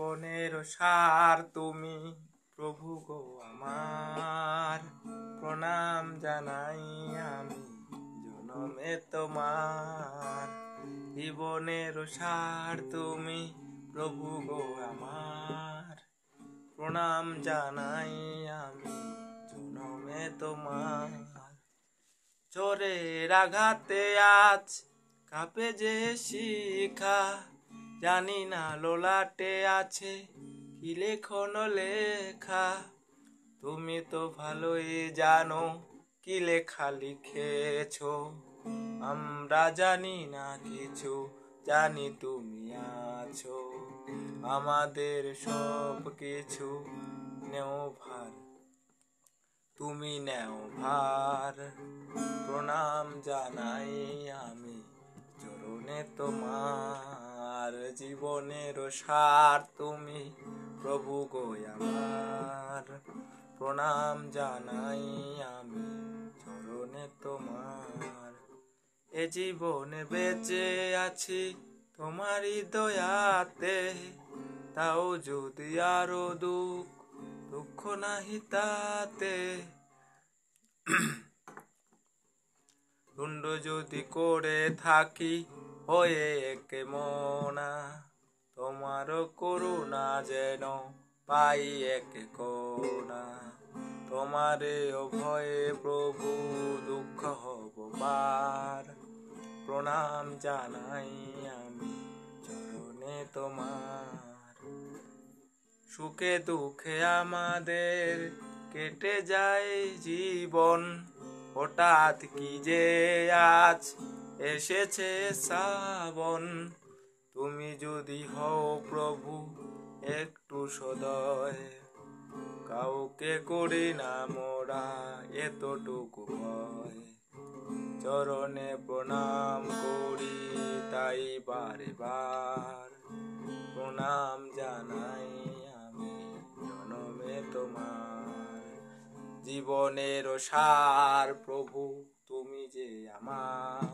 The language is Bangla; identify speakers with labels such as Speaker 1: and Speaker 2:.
Speaker 1: জীবনের সার তুমি প্রভু গো আমার, প্রণাম জানাই আমি জনমে তোমার। জীবনের সার তুমি প্রভু গো আমার, প্রণাম জানাই আমি জনমে তোমার। চোরের আঘাতে আজ কাঁপে যে শিখা, জানি না লোলাটে আছে কি লেখন লেখা। তুমি তো ভালোই জানো কি লেখা লিখেছো, আমরা জানি না কিছু, জানি তুমি আছো। আমাদের সব কিছু নেও ভার, তুমি নেও ভার। প্রণাম জানাই আমি চরণে তোমার। জীবনের সার তুমি প্রভু গো আমার, প্রণাম জানাই আমি চরণে তোমার। এ জীবনে বেঁচে আছি তোমারই দয়াতে, তাও যদি আরো দুঃখ নাহি তাতে। তুণ্ড যদি করে থাকি হয়ে একে মনা, তোমার করুণা যেন পাই এক কোনা। তোমারে ভয়ে প্রভু দুঃখ হব বার, প্রণাম জানাই আমি চরণে তোমার। সুখে দুঃখে আমাদের কেটে যায় জীবন, হঠাৎ কি যে আজ এসেছে শ্রাবণ। তুমি যদি হও প্রভু একটু সদয়, কাউকে করি না মোরা এতটুকু ভয়। চরণে প্রণাম করি তাই বারে বার, প্রণাম জানাই আমি জনমে তোমার। জীবনের সার প্রভু তুমি যে আমার।